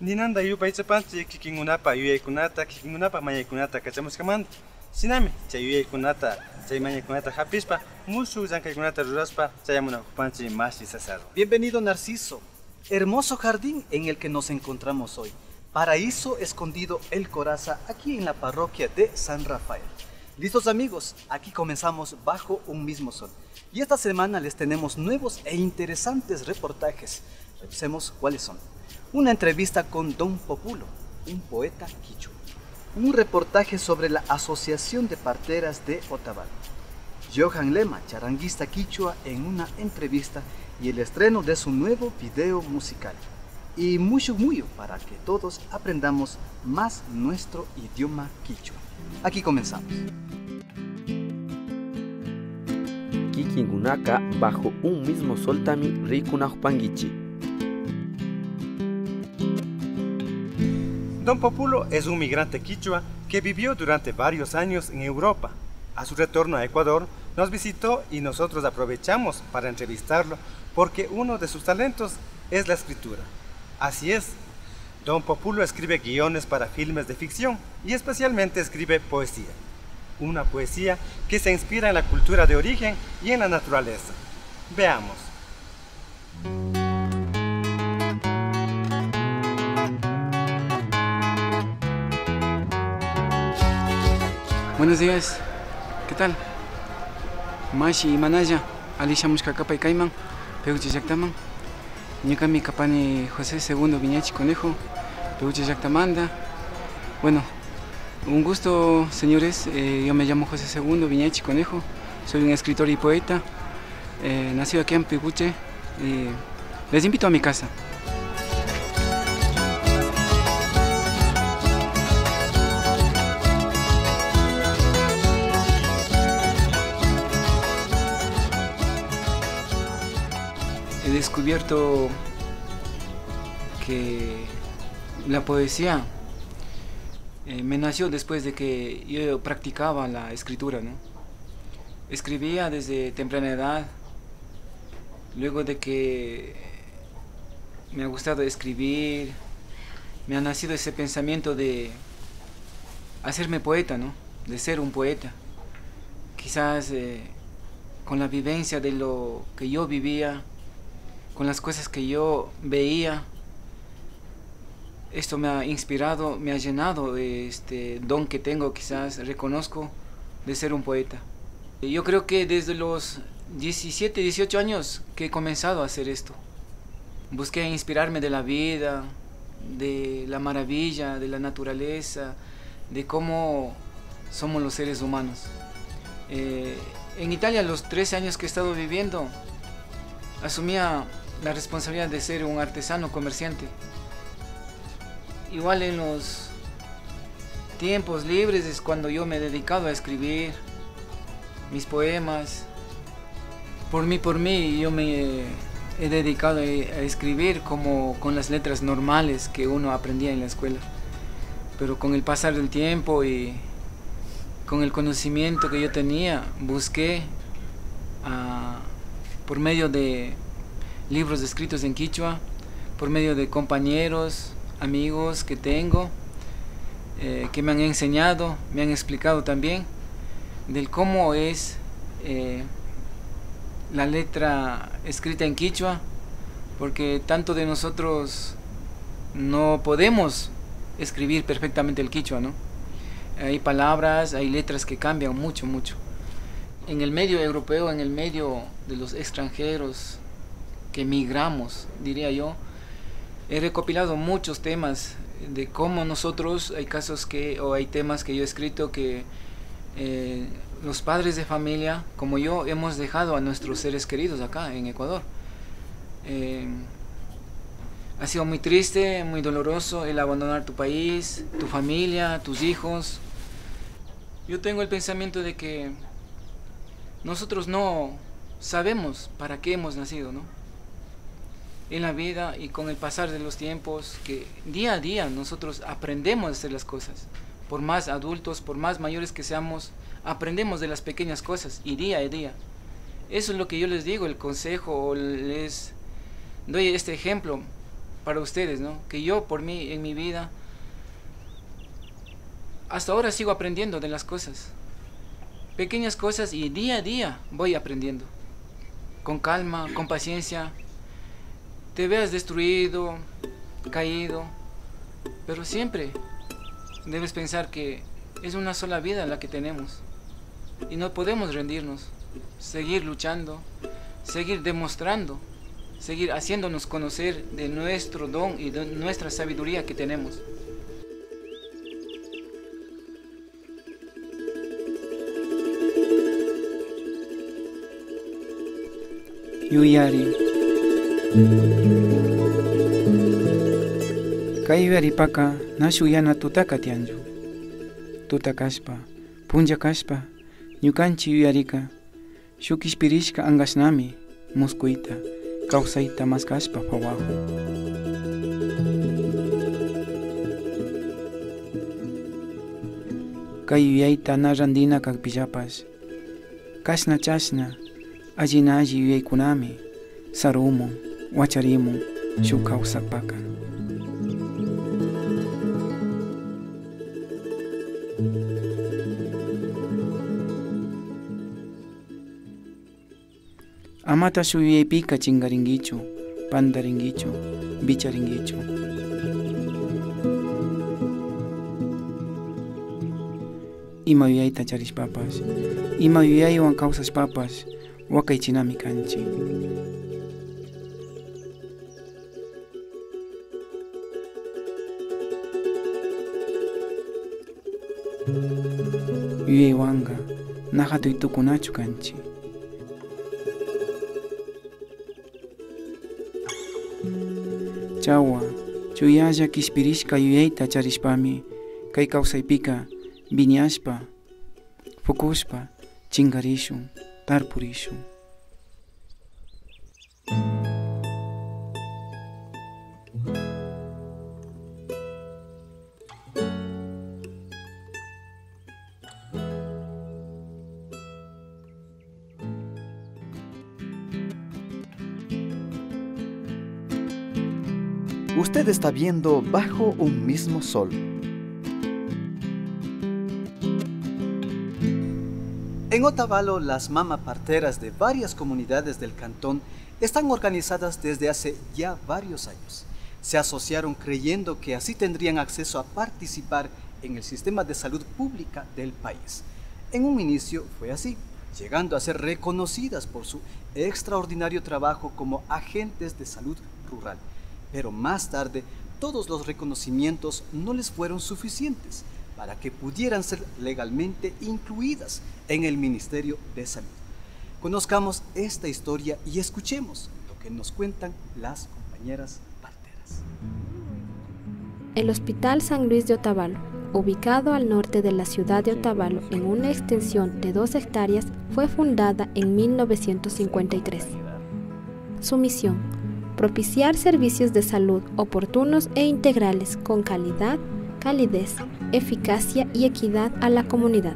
Ninanda yupaychapanchi kikingunapa yuyaykunata, kikingunapa mayaykunata kachamuskamanta. Sinami, chay yuyaykunata, chay mayaykunata hapishpa, mushu llankaykunata ruraspa, chayamunakupanchi mashi sasaro. Bienvenido Narciso, hermoso jardín en el que nos encontramos hoy. Paraíso escondido El Coraza, aquí en la parroquia de San Rafael. Listos amigos, aquí comenzamos Bajo un mismo sol. Y esta semana les tenemos nuevos e interesantes reportajes. Revisemos cuáles son. Una entrevista con Don Populo, un poeta quichua. Un reportaje sobre la Asociación de Parteras de Otavalo. Johan Lema, charanguista quichua, en una entrevista y el estreno de su nuevo video musical. Y mucho para que todos aprendamos más nuestro idioma quichua. Aquí comenzamos. Kikingunaka bajo un mismo sol tami rikunajpangichi. Don Populo es un migrante quichua que vivió durante varios años en Europa. A su retorno a Ecuador, nos visitó y nosotros aprovechamos para entrevistarlo porque uno de sus talentos es la escritura. Así es, Don Populo escribe guiones para filmes de ficción y especialmente escribe poesía. Una poesía que se inspira en la cultura de origen y en la naturaleza. Veamos. Buenos días, ¿qué tal? Mashi y Manaya, Alisha Mushkakapa y Caiman, Peuche Yactaman, Ñikami Capani José II Viñachi Conejo, Peuche Yactamanda. Bueno, un gusto, señores. Yo me llamo José II Viñachi Conejo, soy un escritor y poeta, nacido aquí en Peguche, y les invito a mi casa. He descubierto que la poesía me nació después de que yo practicaba la escritura, ¿no? Escribía desde temprana edad, luego de que me ha gustado escribir, me ha nacido ese pensamiento de hacerme poeta, ¿no? De ser un poeta. Quizás con la vivencia de lo que yo vivía, con las cosas que yo veía, esto me ha inspirado, me ha llenado de este don que tengo, quizás reconozco, de ser un poeta. Yo creo que desde los 17, 18 años que he comenzado a hacer esto. Busqué inspirarme de la vida, de la maravilla, de la naturaleza, de cómo somos los seres humanos. En Italia, los 13 años que he estado viviendo, asumía la responsabilidad de ser un artesano comerciante. Igual en los tiempos libres es cuando yo me he dedicado a escribir mis poemas. Por mí, yo me he dedicado a escribir como con las letras normales que uno aprendía en la escuela. Pero con el pasar del tiempo y con el conocimiento que yo tenía, busqué por medio de libros escritos en quichua, por medio de compañeros, amigos que tengo, que me han enseñado, me han explicado también del cómo es la letra escrita en quichua, porque tanto de nosotros no podemos escribir perfectamente el quichua, ¿no? Hay palabras, hay letras que cambian mucho. En el medio europeo, en el medio de los extranjeros que migramos, diría yo, he recopilado muchos temas de cómo nosotros, hay temas que yo he escrito que los padres de familia, como yo, hemos dejado a nuestros seres queridos acá en Ecuador. Ha sido muy triste, muy doloroso el abandonar tu país, tu familia, tus hijos. Yo tengo el pensamiento de que nosotros no sabemos para qué hemos nacido, ¿no? En la vida y con el pasar de los tiempos, que día a día nosotros aprendemos a hacer las cosas. Por más adultos, por más mayores que seamos, aprendemos de las pequeñas cosas y día a día. Eso es lo que yo les digo, el consejo, o les doy este ejemplo para ustedes, ¿no? Que yo por mí en mi vida hasta ahora sigo aprendiendo de las cosas, pequeñas cosas, y día a día voy aprendiendo, con calma, con paciencia. Te veas destruido, caído, pero siempre debes pensar que es una sola vida la que tenemos y no podemos rendirnos, seguir luchando, seguir demostrando, seguir haciéndonos conocer de nuestro don y de nuestra sabiduría que tenemos. Yuyari kay paka nashuyana tutaka tianju. Tutakashpa, punjakashpa, ñukanchi yuyarika, shukishpirishka angashnami, muskuita, kawsayta maskashpa pawahu. Kay yuyayta na randina kakpillapash, kashna chashna, allina alli yuyaykunami, sarumun, wacharimun, shuk kawsakpaka. Amata shuyaypika chingaringuichu, pandaringuichu, bicharinguichu. Ima yuyayta charishpapas, ima yuyaywan kawsashpapas, wakaychinami kanchi. Yuyaywanga, najatuytukunachu kanchi. Chawa, chuyalla kishpirishka yuyayta charishpami, kay kawsaypika viñashpa, fukushpa, chingarishun, tarpurishun. Usted está viendo Bajo un mismo sol. En Otavalo, las mamaparteras de varias comunidades del cantón están organizadas desde hace ya varios años. Se asociaron creyendo que así tendrían acceso a participar en el sistema de salud pública del país. En un inicio fue así, llegando a ser reconocidas por su extraordinario trabajo como agentes de salud rural. Pero más tarde, todos los reconocimientos no les fueron suficientes para que pudieran ser legalmente incluidas en el Ministerio de Salud. Conozcamos esta historia y escuchemos lo que nos cuentan las compañeras parteras. El Hospital San Luis de Otavalo, ubicado al norte de la ciudad de Otavalo en una extensión de 2 hectáreas, fue fundada en 1953. Su misión: propiciar servicios de salud oportunos e integrales con calidad, calidez, eficacia y equidad a la comunidad,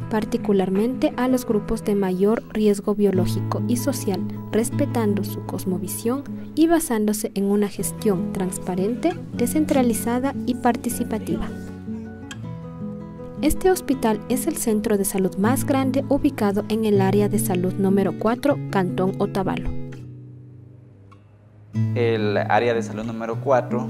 particularmente a los grupos de mayor riesgo biológico y social, respetando su cosmovisión y basándose en una gestión transparente, descentralizada y participativa. Este hospital es el centro de salud más grande ubicado en el área de salud número 4, Cantón Otavalo. El área de salud número 4,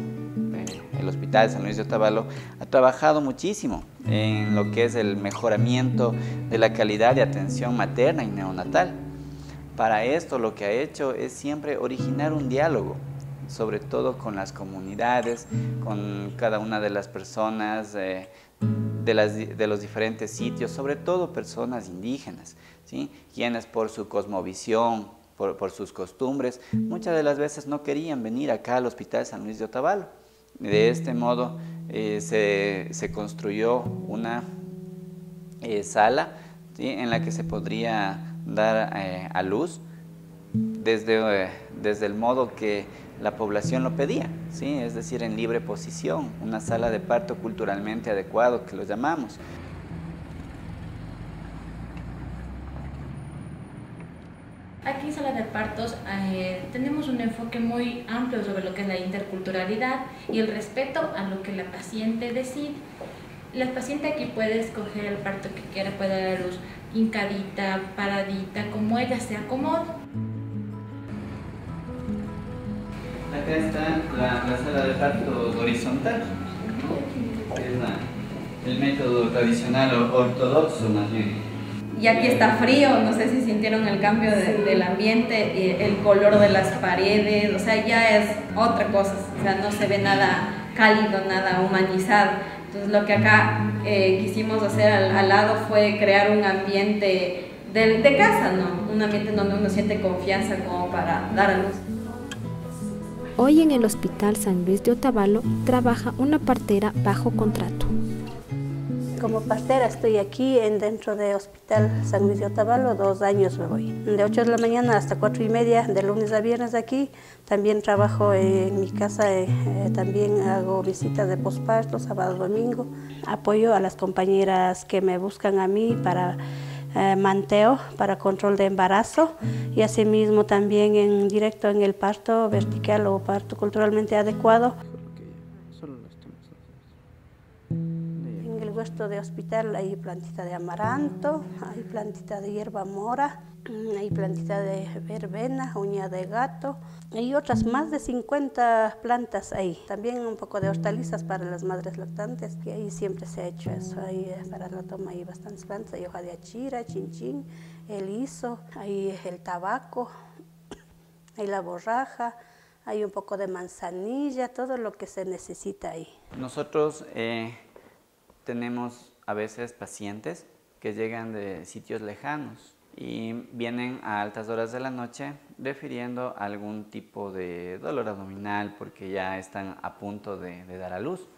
el Hospital San Luis de Otavalo, ha trabajado muchísimo en lo que es el mejoramiento de la calidad de atención materna y neonatal. Para esto lo que ha hecho es siempre originar un diálogo, sobre todo con las comunidades, con cada una de las personas de los diferentes sitios, sobre todo personas indígenas, ¿sí? Quienes por su cosmovisión, por sus costumbres, muchas de las veces no querían venir acá al Hospital San Luis de Otavalo. De este modo se construyó una sala, ¿sí? En la que se podría dar a luz desde el modo que la población lo pedía, ¿sí? Es decir, en libre posición, una sala de parto culturalmente adecuado, que lo llamamos. Aquí sala de partos tenemos un enfoque muy amplio sobre lo que es la interculturalidad y el respeto a lo que la paciente decide. La paciente aquí puede escoger el parto que quiera, puede dar a luz hincadita, paradita, como ella se acomode. Acá está la sala de parto horizontal, es el método tradicional ortodoxo más bien. Y aquí está frío, no sé si sintieron el cambio del ambiente, el color de las paredes, o sea, ya es otra cosa, o sea, no se ve nada cálido, nada humanizado. Entonces lo que acá quisimos hacer al lado fue crear un ambiente de casa, ¿no? Un ambiente donde uno siente confianza como para dar a luz. Hoy en el Hospital San Luis de Otavalo trabaja una partera bajo contrato. Como partera estoy aquí dentro del Hospital San Luis de Otavalo, 2 años me voy. De 8 de la mañana hasta 4:30, de lunes a viernes aquí. También trabajo en mi casa, también hago visitas de posparto, sábado, domingo. Apoyo a las compañeras que me buscan a mí para manteo, para control de embarazo y asimismo también en directo en el parto vertical o parto culturalmente adecuado. Huerto de hospital hay plantita de amaranto, hay plantita de hierba mora, hay plantita de verbena, uña de gato, hay otras más de 50 plantas ahí. También un poco de hortalizas para las madres lactantes, que ahí siempre se ha hecho eso. Ahí para la toma hay bastantes plantas, hay hoja de achira, chinchín, el hiso, hay el tabaco, hay la borraja, hay un poco de manzanilla, todo lo que se necesita ahí. Nosotros tenemos a veces pacientes que llegan de sitios lejanos y vienen a altas horas de la noche refiriendo a algún tipo de dolor abdominal porque ya están a punto de dar a luz.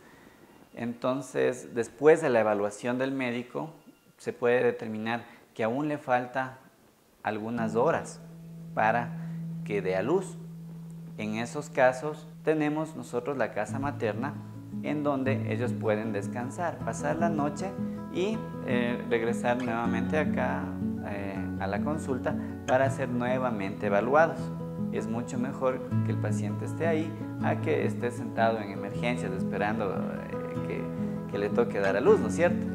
Entonces, después de la evaluación del médico, se puede determinar que aún le falta algunas horas para que dé a luz. En esos casos, tenemos nosotros la casa materna, en donde ellos pueden descansar, pasar la noche y regresar nuevamente acá a la consulta para ser nuevamente evaluados. Es mucho mejor que el paciente esté ahí a que esté sentado en emergencias esperando que le toque dar a luz, ¿no es cierto?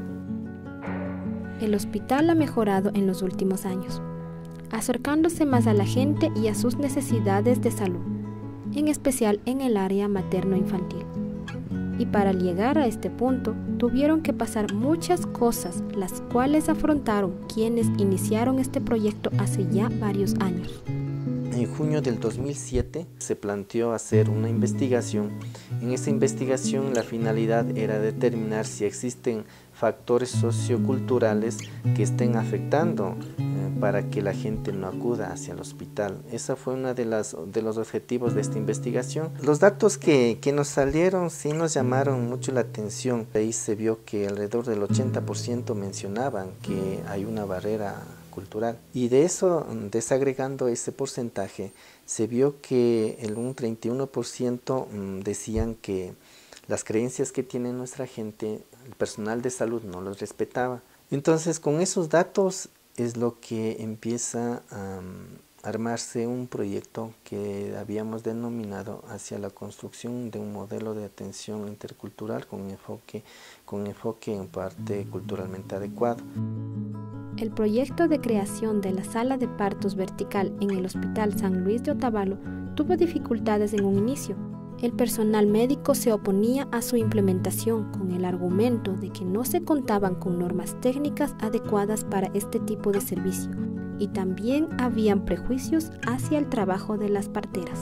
El hospital ha mejorado en los últimos años, acercándose más a la gente y a sus necesidades de salud, en especial en el área materno-infantil. Y para llegar a este punto, tuvieron que pasar muchas cosas, las cuales afrontaron quienes iniciaron este proyecto hace ya varios años. En junio del 2007 se planteó hacer una investigación. En esta investigación la finalidad era determinar si existen factores socioculturales que estén afectando para que la gente no acuda hacia el hospital. Esa fue uno de los objetivos de esta investigación. Los datos que nos salieron sí nos llamaron mucho la atención. Ahí se vio que alrededor del 80% mencionaban que hay una barrera cultural. Y de eso, desagregando ese porcentaje, se vio que un 31% decían que las creencias que tiene nuestra gente, el personal de salud no los respetaba. Entonces, con esos datos es lo que empieza a armarse un proyecto que habíamos denominado hacia la construcción de un modelo de atención intercultural con enfoque en parte culturalmente adecuado. El proyecto de creación de la sala de partos vertical en el Hospital San Luis de Otavalo tuvo dificultades en un inicio. El personal médico se oponía a su implementación con el argumento de que no se contaban con normas técnicas adecuadas para este tipo de servicio y también habían prejuicios hacia el trabajo de las parteras.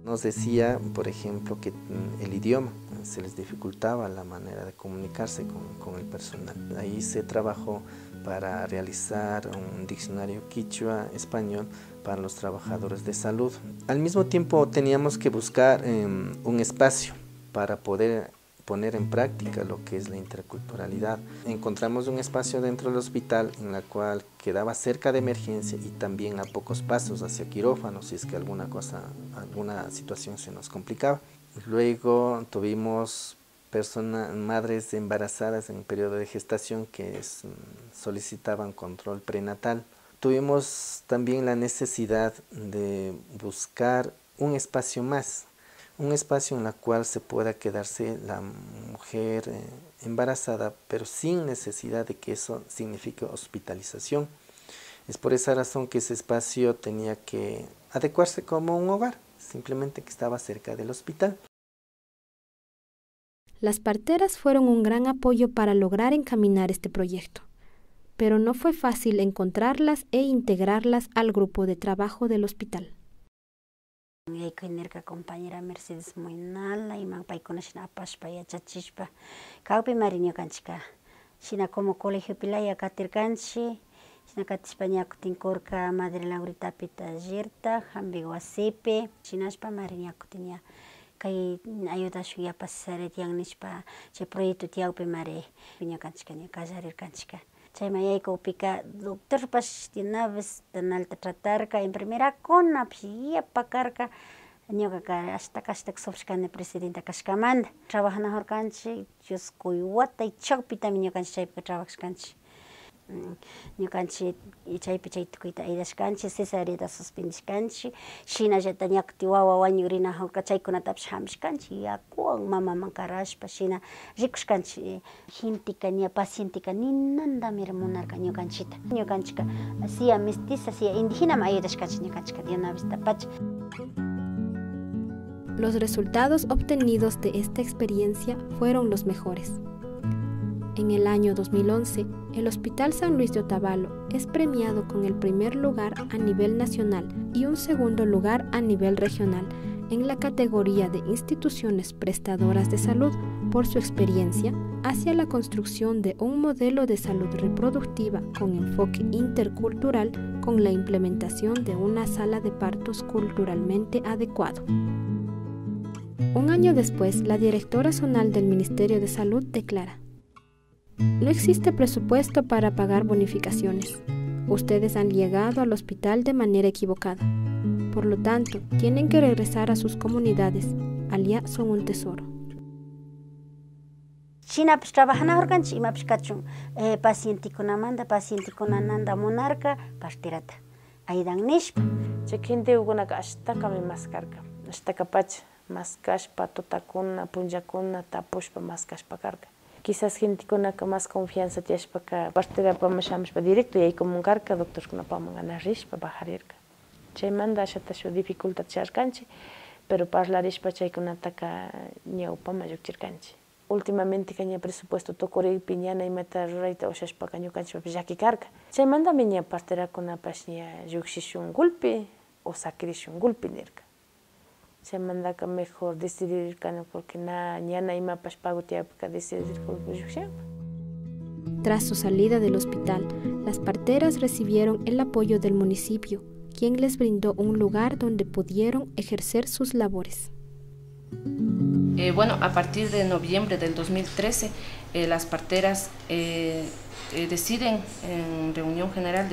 Nos decía, por ejemplo, que el idioma se les dificultaba la manera de comunicarse con el personal. Ahí se trabajó para realizar un diccionario quichua-español para los trabajadores de salud. Al mismo tiempo teníamos que buscar un espacio para poder poner en práctica lo que es la interculturalidad. Encontramos un espacio dentro del hospital en la cual quedaba cerca de emergencia y también a pocos pasos hacia quirófano si es que alguna situación se nos complicaba. Luego tuvimos madres embarazadas en periodo de gestación que solicitaban control prenatal tuvimos también la necesidad de buscar un espacio más, un espacio en el cual se pueda quedarse la mujer embarazada, pero sin necesidad de que eso signifique hospitalización. Es por esa razón que ese espacio tenía que adecuarse como un hogar, simplemente que estaba cerca del hospital. Las parteras fueron un gran apoyo para lograr encaminar este proyecto, pero no fue fácil encontrarlas e integrarlas al grupo de trabajo del hospital. Compañera Mercedes Moinala y Magpaiconashna Pashpaya Chachishpa, Caupi Marinio Canchica, China como colegio Pilaya Catircanchi, China Catispaña Cutincorca, Madre Laurita Pita Girta, Jambigo Acepe, Chinashpa Marinia Cutinia. Kay ayuda suya pasar tiang nispa che proyecto tiaupe mare piña canchica ni casarir canchica chay mayay ko pika doctor pas tinaves tanalta tratarka en primera con apsia pakarka ñoka ka hasta sobskane presidenta kashkamanda trabajana horkanchi just kuywata y chawpita miño canchi chaypa trabajkanchi ñukanchik chaypi chaytukuyta aydashkanchik cesariata suspendishkanchik shinallata ñakuti wawa wañurinajurka chaykunatapish hamishkanchik yakuwan mamaman karashpa shina rikushkanchik gentika ña pacientika ninandamira munarka ñukanchikta ñukanchika sia mestiza sia indígena aydashkanchik ñukanchika de una vez tapacha. Los resultados obtenidos de esta experiencia fueron los mejores. En el año 2011, el Hospital San Luis de Otavalo es premiado con el primer lugar a nivel nacional y un segundo lugar a nivel regional en la categoría de instituciones prestadoras de salud por su experiencia hacia la construcción de un modelo de salud reproductiva con enfoque intercultural con la implementación de una sala de partos culturalmente adecuado. Un año después, la directora zonal del Ministerio de Salud declara: no existe presupuesto para pagar bonificaciones. Ustedes han llegado al hospital de manera equivocada. Por lo tanto, tienen que regresar a sus comunidades. Allá son un tesoro. Chinapish trabajana horkanchik imapish kachun pacientikunamanta pacientikunananda monarca pastirata aydan nishpa chay gentekunaka ashtaka maskarka ashtaka pacha maskashpa tutakuna punllakuna tapushpa maskashpa karka. Quizás gente con más confianza tiashpaka parterapaman shamishpa directo yaykumunkarka doctorkunapaman ganarishpa bajarirka. Chaymanta ashatashu dificultad charkanchik, pero parlarishpa chaykunataka ñawpama llukchirkanchik. Últimamente kaña presupuesto tokurikpi ñana imata rurayta ushashpaka ñukanchikpapish llakikarka. Chaymantami ña parterakunapash ña llukshishungulpi o sakrishungulpi nirka. Chaymantaka mejor decidir porque ñana imapash pagutiapka decidir Tras su salida del hospital, las parteras recibieron el apoyo del municipio, quien les brindó un lugar donde pudieron ejercer sus labores. Bueno, a partir de noviembre del 2013, las parteras deciden, en reunión general,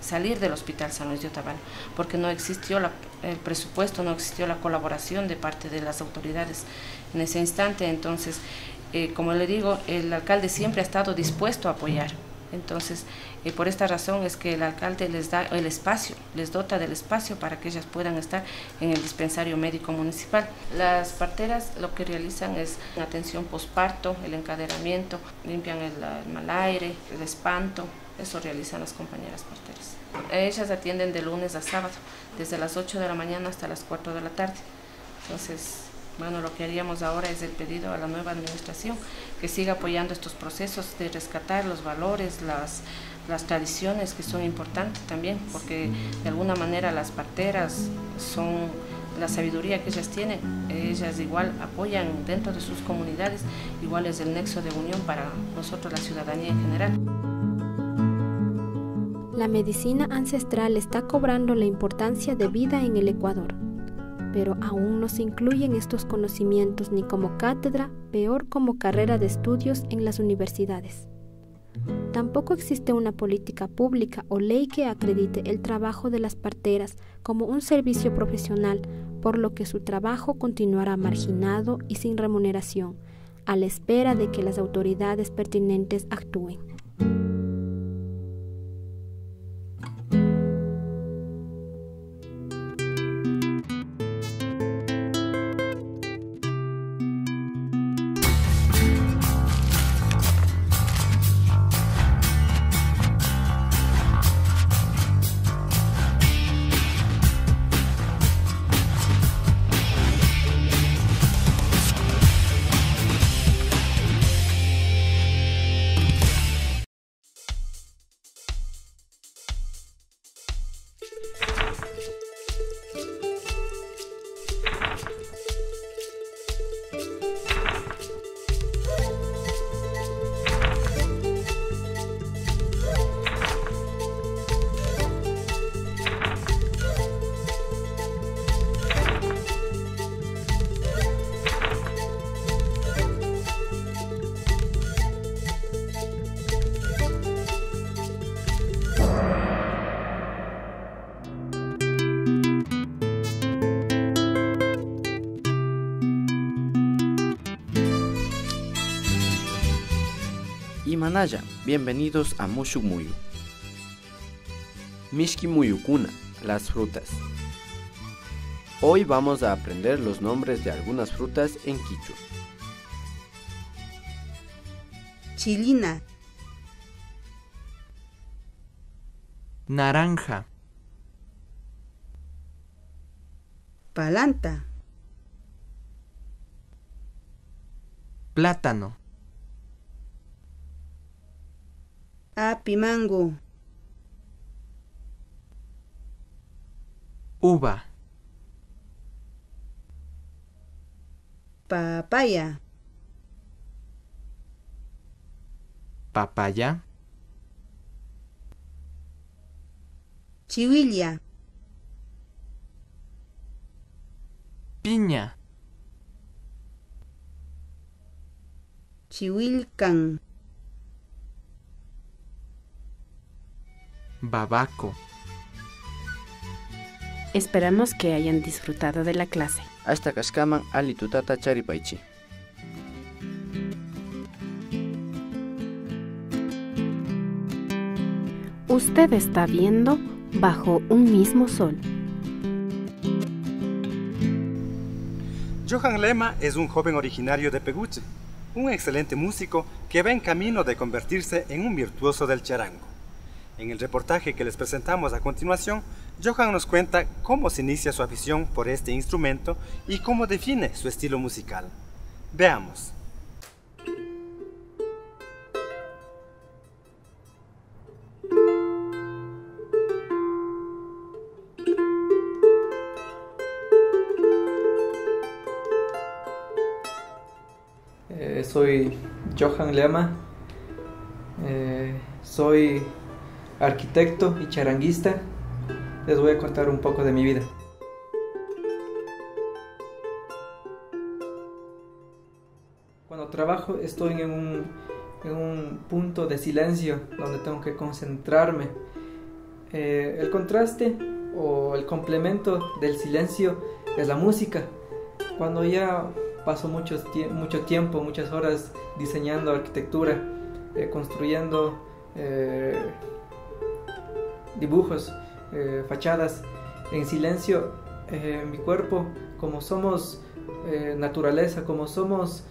salir del Hospital San Luis de Otavalo, porque no existió el presupuesto, no existió la colaboración de parte de las autoridades en ese instante. Entonces, como le digo, el alcalde siempre ha estado dispuesto a apoyar. Entonces, por esta razón es que el alcalde les da el espacio, les dota del espacio para que ellas puedan estar en el dispensario médico municipal. Las parteras lo que realizan es atención posparto, el encadenamiento, limpian el mal aire, el espanto, eso realizan las compañeras parteras. Ellas atienden de lunes a sábado, desde las 8 de la mañana hasta las 4 de la tarde. Entonces, bueno, lo que haríamos ahora es el pedido a la nueva administración que siga apoyando estos procesos de rescatar los valores, las tradiciones que son importantes también, porque de alguna manera las parteras son la sabiduría que ellas tienen, ellas igual apoyan dentro de sus comunidades, igual es el nexo de unión para nosotros, la ciudadanía en general. La medicina ancestral está cobrando la importancia de vida en el Ecuador, pero aún no se incluyen estos conocimientos ni como cátedra, peor como carrera de estudios en las universidades. Tampoco existe una política pública o ley que acredite el trabajo de las parteras como un servicio profesional, por lo que su trabajo continuará marginado y sin remuneración, a la espera de que las autoridades pertinentes actúen. Imanaya, bienvenidos a Mushuk Muyu. Mishki Muyukuna, las frutas. Hoy vamos a aprender los nombres de algunas frutas en quichua. Chilina, naranja, palanta, plátano, apimango, uva, papaya, papaya, chihuilla, piña, chihuilcan, babaco. Esperamos que hayan disfrutado de la clase. Hasta Kashkaman Ali Tutata Charipaichi. Usted está viendo Bajo un mismo sol. Johan Lema es un joven originario de Peguche, un excelente músico que va en camino de convertirse en un virtuoso del charango. En el reportaje que les presentamos a continuación, Johan nos cuenta cómo se inicia su afición por este instrumento y cómo define su estilo musical. Veamos. Soy Johan Lema, soy arquitecto y charanguista. Les voy a contar un poco de mi vida. Cuando trabajo estoy en un punto de silencio donde tengo que concentrarme. El contraste o el complemento del silencio es la música. Cuando ya paso mucho tiempo, muchas horas diseñando arquitectura, construyendo dibujos, fachadas en silencio, mi cuerpo, como somos naturaleza, como somos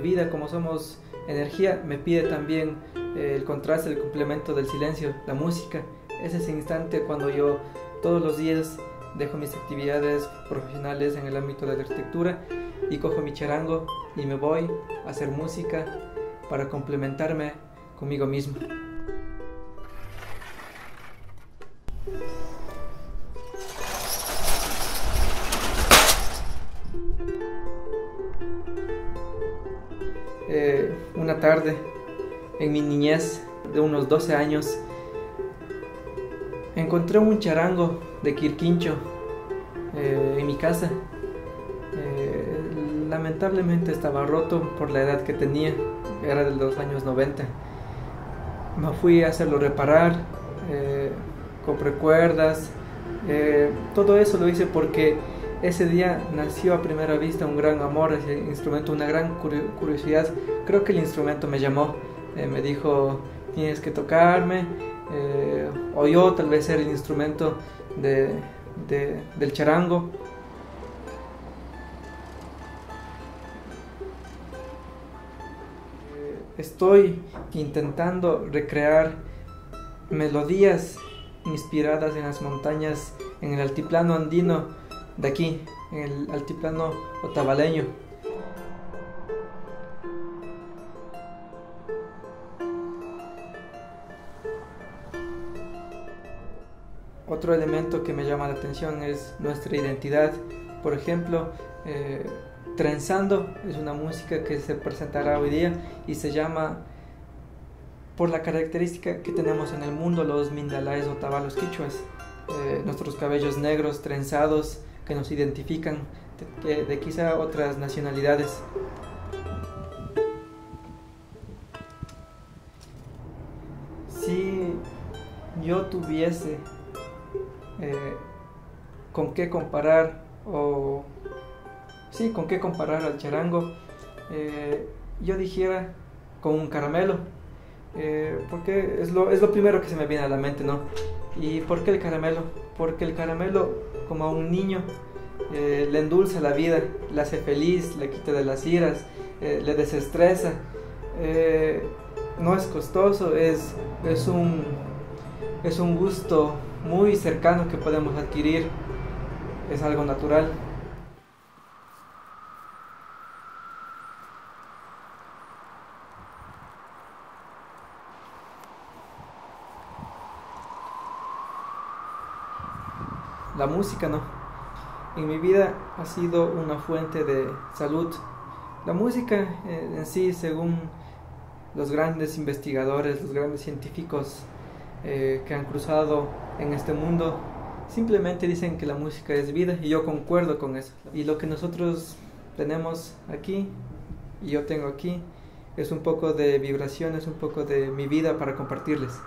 vida, como somos energía, me pide también el contraste, el complemento del silencio, la música. Es ese instante cuando yo todos los días dejo mis actividades profesionales en el ámbito de la arquitectura y cojo mi charango y me voy a hacer música para complementarme conmigo mismo. Una tarde, en mi niñez de unos 12 años, encontré un charango de Quirquincho en mi casa. Lamentablemente estaba roto por la edad que tenía, era de los años 90. Me fui a hacerlo reparar, compré cuerdas, todo eso lo hice porque ese día nació a primera vista un gran amor a ese instrumento, una gran curiosidad. Creo que el instrumento me llamó, me dijo, tienes que tocarme, o yo tal vez era el instrumento del charango. Estoy intentando recrear melodías inspiradas en las montañas, en el altiplano andino de aquí, en el altiplano otavaleño. Otro elemento que me llama la atención es nuestra identidad. Por ejemplo, Trenzando es una música que se presentará hoy día y se llama, por la característica que tenemos en el mundo, los mindalaes o otavalos quichuas, nuestros cabellos negros trenzados que nos identifican de quizá otras nacionalidades. Si yo tuviese con qué comparar al charango, yo dijera con un caramelo, porque es lo primero que se me viene a la mente, ¿no? ¿Y por qué el caramelo? Porque el caramelo, como a un niño, le endulza la vida, le hace feliz, le quita de las iras, le desestresa. No es costoso, es un gusto muy cercano que podemos adquirir, es algo natural. La música no. En mi vida ha sido una fuente de salud. La música en sí, según los grandes investigadores, los grandes científicos que han cruzado en este mundo, simplemente dicen que la música es vida, y yo concuerdo con eso. Y lo que nosotros tenemos aquí, y yo tengo aquí, es un poco de vibraciones, un poco de mi vida para compartirles.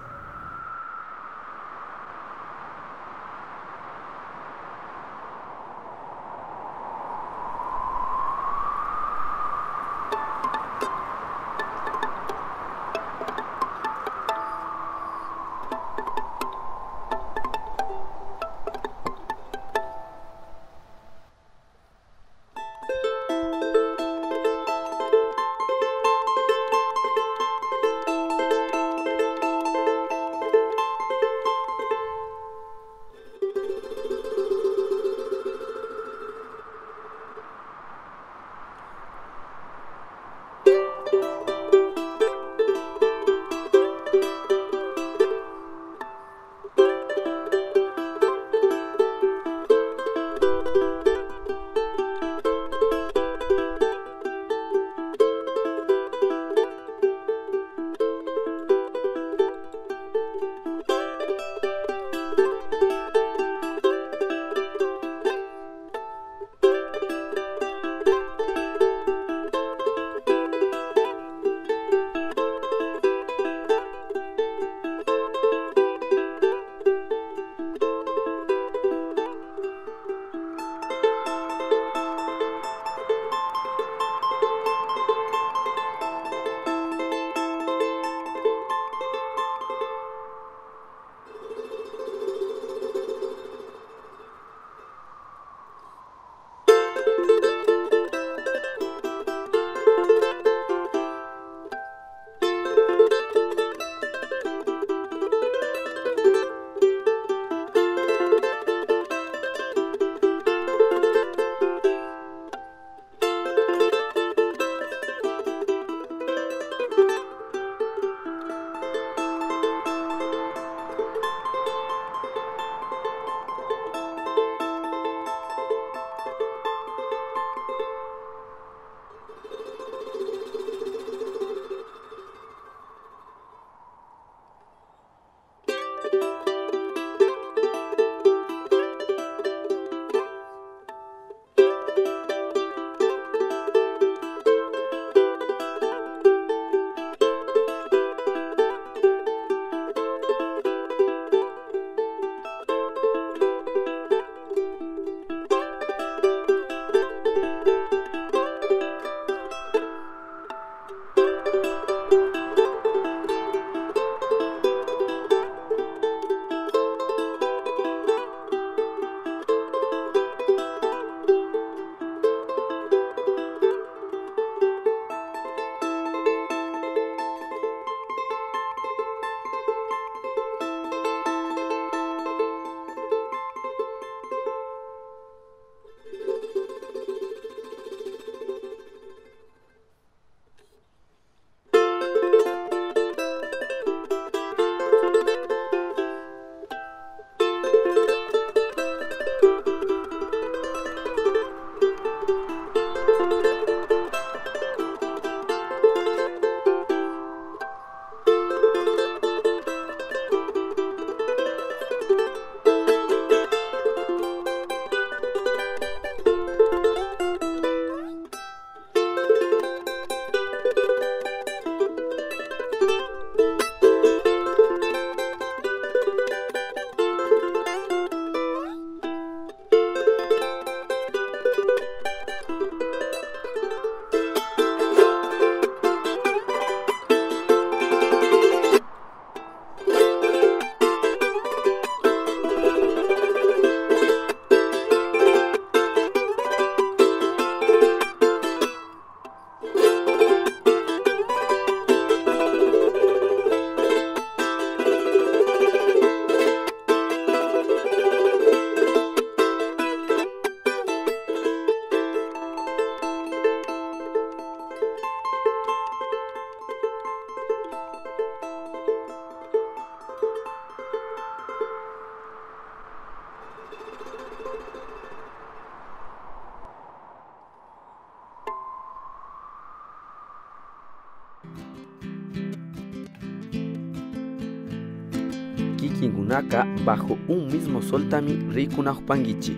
kikinkunaka bajo un mismo soltami rikunajpangichi.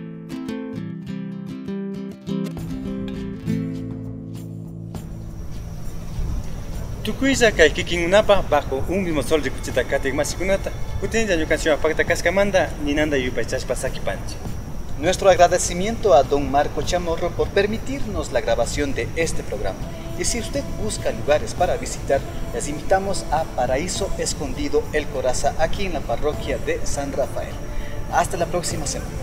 Tukuylla kay kikinkunapa bajo un mismo sol rikuchita katik masikunata. Kutinlla ñukanchikman pakta kaskamanta ninanda yupaychashpa sakipanchi. Nuestro agradecimiento a don Marco Chamorro por permitirnos la grabación de este programa. Y si usted busca lugares para visitar, les invitamos a Paraíso Escondido El Corazá, aquí en la parroquia de San Rafael. Hasta la próxima semana.